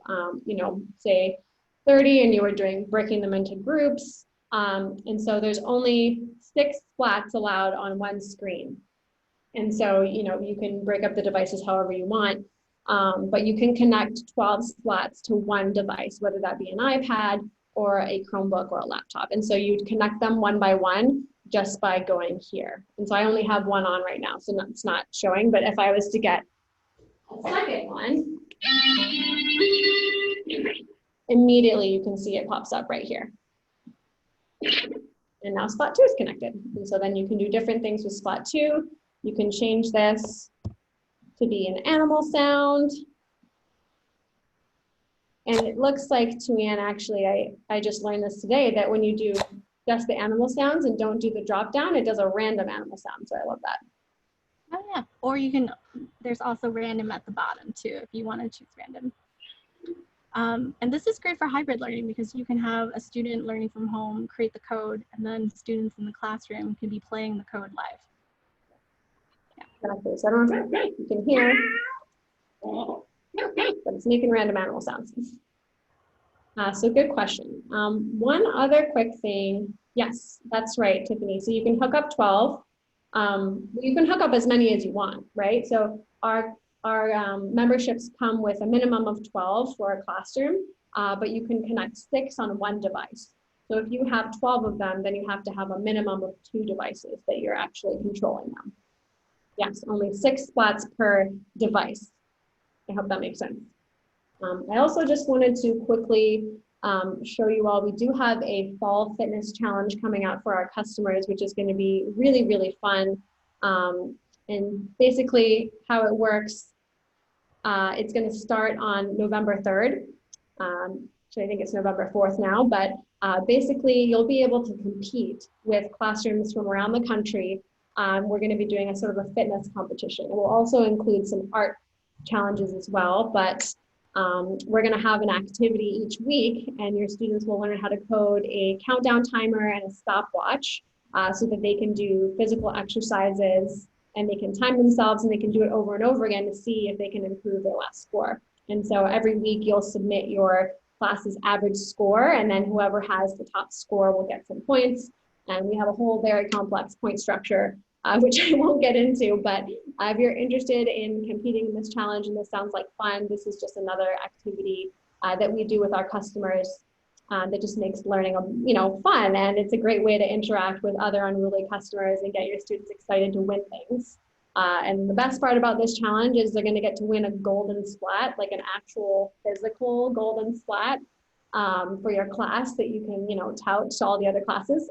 say 30 and you were breaking them into groups, and so there's only 6 splats allowed on one screen. And so, you can break up the devices however you want, but you can connect 12 splats to one device, whether that be an iPad or a Chromebook or a laptop. And so you'd connect them one by one just by going here. And so I only have one on right now, so it's not showing, but if I was to get a second one, immediately you can see it pops up right here. And now splat 2 is connected. And so then you can do different things with splat 2. You can change this to be an animal sound. And it looks like, Tuan, actually, I just learned this today, that when you do just the animal sounds and don't do the drop down, it does a random animal sound. So I love that. Oh yeah, or there's also random at the bottom too, if you want to choose random. And this is great for hybrid learning because you can have a student learning from home, create the code, and then students in the classroom can be playing the code live. Yeah. Okay, so I don't know if you can hear, but it's making random animal sounds. So good question. One other quick thing. Yes, that's right, Tiffany. So you can hook up 12. You can hook up as many as you want, right? So our memberships come with a minimum of 12 for a classroom, but you can connect 6 on one device. So if you have 12 of them, then you have to have a minimum of 2 devices that you're actually controlling them. Yes, only 6 splats per device. I hope that makes sense. I also just wanted to quickly show you all, we do have a fall fitness challenge coming out for our customers, which is going to be really, really fun. And basically how it works, it's going to start on November 3rd. So I think it's November 4th now, but basically you'll be able to compete with classrooms from around the country. We're going to be doing a sort of a fitness competition. It will also include some art challenges as well, but we're going to have an activity each week, and your students will learn how to code a countdown timer and a stopwatch so that they can do physical exercises and they can time themselves and they can do it over and over again to see if they can improve their last score. And so every week you'll submit your class's average score, and then whoever has the top score will get some points. And we have a whole very complex point structure, which I won't get into, but if you're interested in competing in this challenge and this sounds like fun, this is just another activity that we do with our customers that just makes learning, fun. And it's a great way to interact with other Unruly customers and get your students excited to win things. And the best part about this challenge is they're going to get to win a golden splat, like an actual physical golden splat for your class that you can, tout to all the other classes.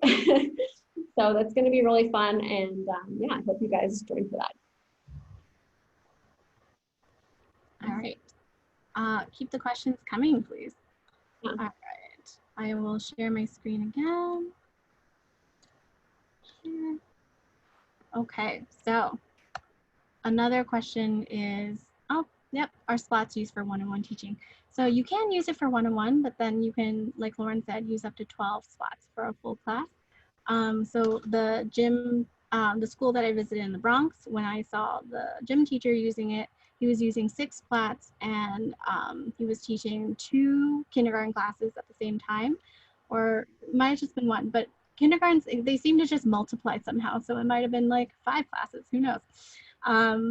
So that's going to be really fun. And yeah, I hope you guys join for that. All right. Keep the questions coming, please. Yeah. All right. I will share my screen again. Here. Okay, so another question is, are splats used for one-on-one teaching? So you can use it for one-on-one, but then you can, like Lauren said, use up to 12 splats for a full class. So the gym, the school that I visited in the Bronx, when I saw the gym teacher using it, he was using 6 splats, and he was teaching 2 kindergarten classes at the same time, or it might have just been 1, but kindergartens, they seem to just multiply somehow. So it might have been like 5 classes, who knows?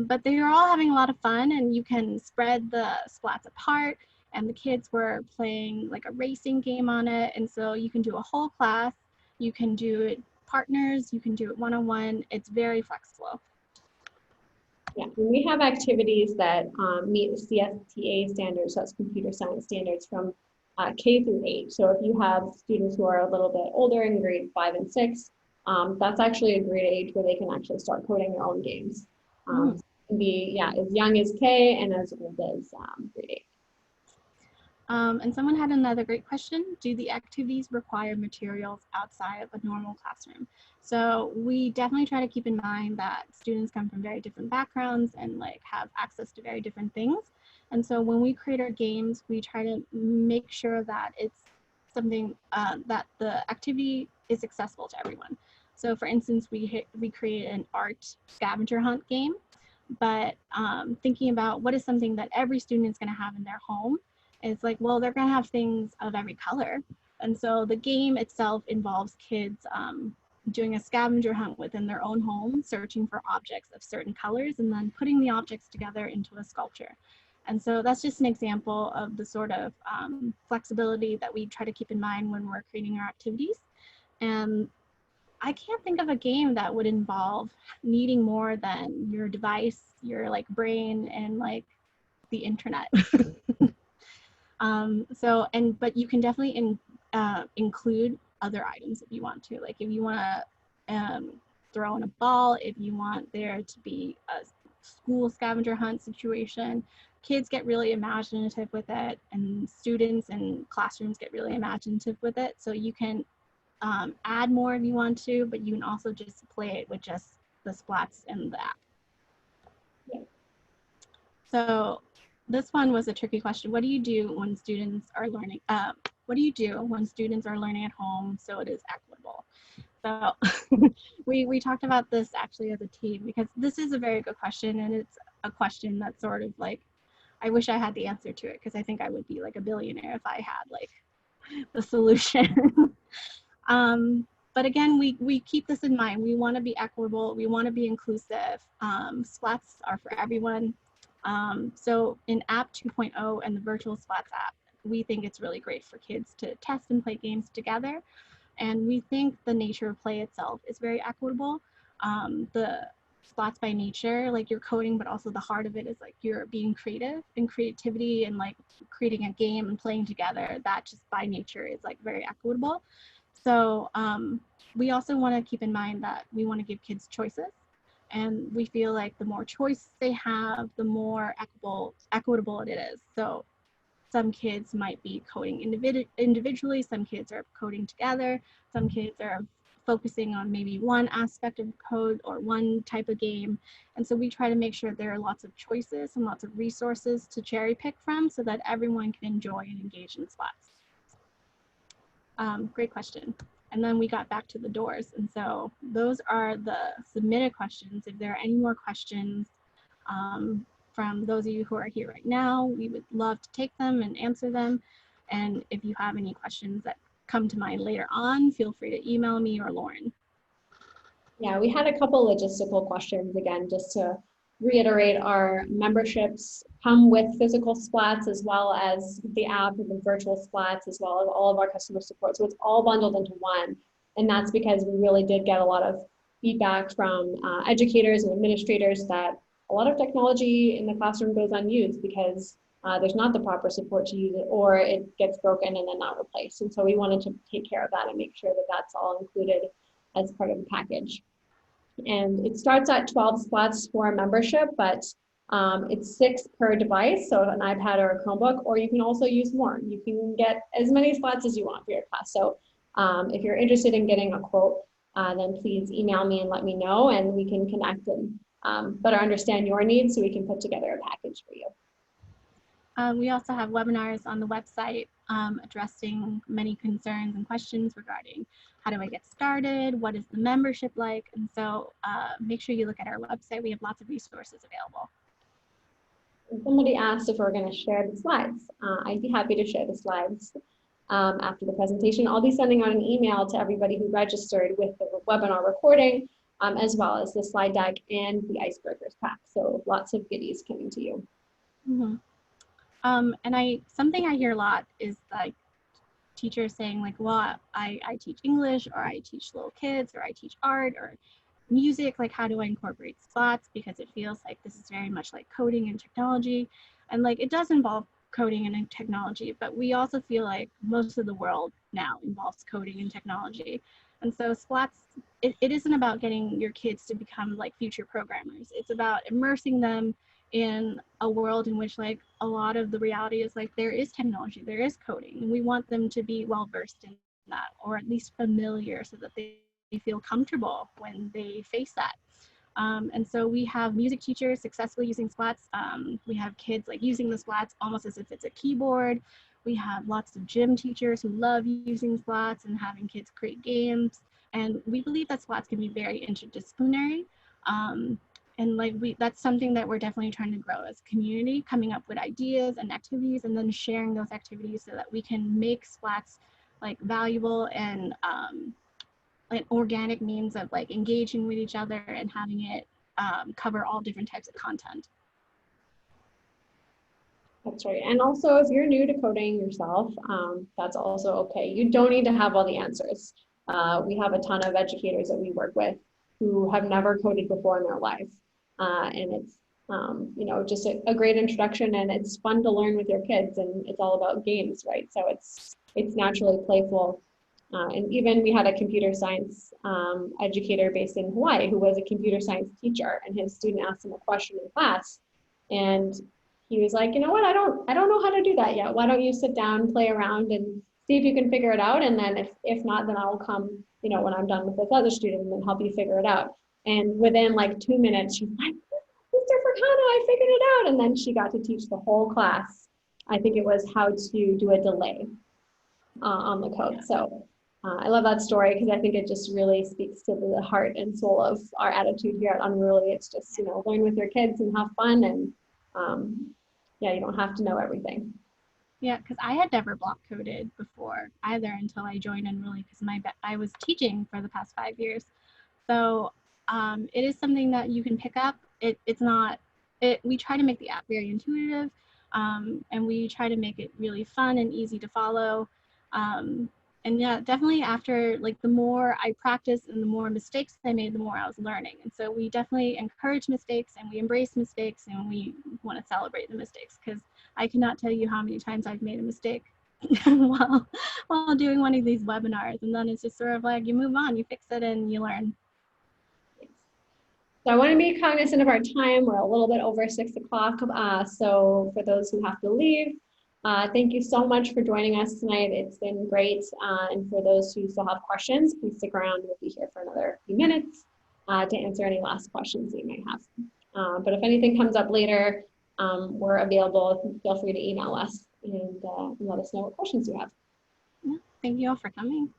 But they were all having a lot of fun, and you can spread the splats apart, and the kids were playing like a racing game on it. And so you can do a whole class. You can do it partners, you can do it one-on-one. It's very flexible. Yeah, and we have activities that meet the CSTA standards, so that's computer science standards from K through 8. So if you have students who are a little bit older in grade 5 and 6, that's actually a great age where they can actually start coding their own games. It can be, as young as K and as old as grade 8. And someone had another great question. Do the activities require materials outside of a normal classroom? So we definitely try to keep in mind that students come from very different backgrounds and like have access to very different things. And so when we create our games, we try to make sure that it's something that the activity is accessible to everyone. So for instance, we created an art scavenger hunt game, but thinking about what is something that every student is going to have in their home. It's like, well, they're going to have things of every color. And so the game itself involves kids doing a scavenger hunt within their own home, searching for objects of certain colors, and then putting the objects together into a sculpture. And so that's just an example of the sort of flexibility that we try to keep in mind when we're creating our activities. And I can't think of a game that would involve needing more than your device, your like brain, and like the internet. But you can definitely include other items if you want to. Like if you want to throw in a ball, if you want there to be a school scavenger hunt situation, kids get really imaginative with it, and students and classrooms get really imaginative with it. So you can add more if you want to, but you can also just play it with just the splats in the app. Yeah. So this one was a tricky question. What do you do when students are learning? What do you do when students are learning at home so it is equitable? So we talked about this actually as a team, because this is a very good question, and it's a question that's sort of like, I wish I had the answer to it, because I think I would be like a billionaire if I had like the solution. But again, we keep this in mind. We want to be equitable. We want to be inclusive. Splats are for everyone. So in App 2.0 and the Virtual Splats app, we think it's really great for kids to test and play games together. And we think the nature of play itself is very equitable. The Splats by nature, like you're coding, but also the heart of it is like you're being creative, and creativity and like creating a game and playing together, that just by nature is like very equitable. So we also want to keep in mind that we want to give kids choices. And we feel like the more choice they have, the more equitable it is. So some kids might be coding individually, some kids are coding together, some kids are focusing on maybe one aspect of code or one type of game. And so we try to make sure there are lots of choices and lots of resources to cherry pick from so that everyone can enjoy and engage in Splats. Great question. And then we got back to the doors. And so those are the submitted questions. If there are any more questions from those of you who are here right now, we would love to take them and answer them. And if you have any questions that come to mind later on, feel free to email me or Lauren. Yeah, we had a couple logistical questions again, just to reiterate. Our memberships come with physical splats as well as the app and the virtual splats, as well as all of our customer support. So it's all bundled into one. And that's because we really did get a lot of feedback from educators and administrators that a lot of technology in the classroom goes unused because there's not the proper support to use it, or it gets broken and then not replaced. And so we wanted to take care of that and make sure that that's all included as part of the package. And it starts at 12 splats for a membership, but it's 6 per device, so an iPad or a Chromebook, or you can also use more. You can get as many splats as you want for your class. So if you're interested in getting a quote, then please email me and let me know, and we can connect and better understand your needs so we can put together a package for you. We also have webinars on the website addressing many concerns and questions regarding how do I get started, what is the membership like, and so make sure you look at our website. We have lots of resources available. And somebody asked if we're going to share the slides. I'd be happy to share the slides after the presentation. I'll be sending out an email to everybody who registered with the webinar recording, as well as the slide deck and the Icebreakers pack. So lots of goodies coming to you. Mm-hmm. And something I hear a lot is like teachers saying like, well, I teach English, or I teach little kids, or I teach art or music. Like, how do I incorporate slots? Because it feels like this is very much like coding and technology. And like, it does involve coding and technology, but we also feel like most of the world now involves coding and technology. And so SPLATs, it isn't about getting your kids to become like future programmers. It's about immersing them in a world in which like a lot of the reality is like there is technology, there is coding, and we want them to be well versed in that, or at least familiar, so that they feel comfortable when they face that. And so we have music teachers successfully using SPLATs. We have kids like using the SPLATs almost as if it's a keyboard. We have lots of gym teachers who love using SPLATs and having kids create games. And we believe that SPLATs can be very interdisciplinary. And like that's something that we're definitely trying to grow as a community, coming up with ideas and activities, and then sharing those activities so that we can make SPLATs like valuable and an organic means of like engaging with each other and having it cover all different types of content. That's right. And also, if you're new to coding yourself, that's also okay. You don't need to have all the answers. We have a ton of educators that we work with who have never coded before in their life. And it's, you know, just a great introduction, and it's fun to learn with your kids, and it's all about games, right? So it's naturally playful. And even we had a computer science educator based in Hawaii who was a computer science teacher, and his student asked him a question in class, and he was like, you know what, I don't know how to do that yet. Why don't you sit down, play around, and see if you can figure it out, and then if not, then I will come, you know, when I'm done with this other student, and then help you figure it out. And within like 2 minutes, she's like, Mr. Furcano, I figured it out. And then she got to teach the whole class. I think it was how to do a delay on the code. So I love that story because I think it just really speaks to the heart and soul of our attitude here at Unruly. It's just, you know, learn with your kids and have fun, and yeah, you don't have to know everything. Yeah, because I had never block coded before either until I joined Unruly, because I was teaching for the past 5 years. So it is something that you can pick up. It's not, we try to make the app very intuitive, and we try to make it really fun and easy to follow. And yeah, definitely after like the more I practiced and the more mistakes I made, the more I was learning. And so we definitely encourage mistakes, and we embrace mistakes, and we want to celebrate the mistakes, because I cannot tell you how many times I've made a mistake while doing one of these webinars. And then it's just sort of like you move on, you fix it, and you learn. So I want to be cognizant of our time. We're a little bit over 6 o'clock. So for those who have to leave, thank you so much for joining us tonight. It's been great. And for those who still have questions, please stick around. We'll be here for another few minutes to answer any last questions that you may have. But if anything comes up later, we're available. Feel free to email us and let us know what questions you have. Yeah, thank you all for coming.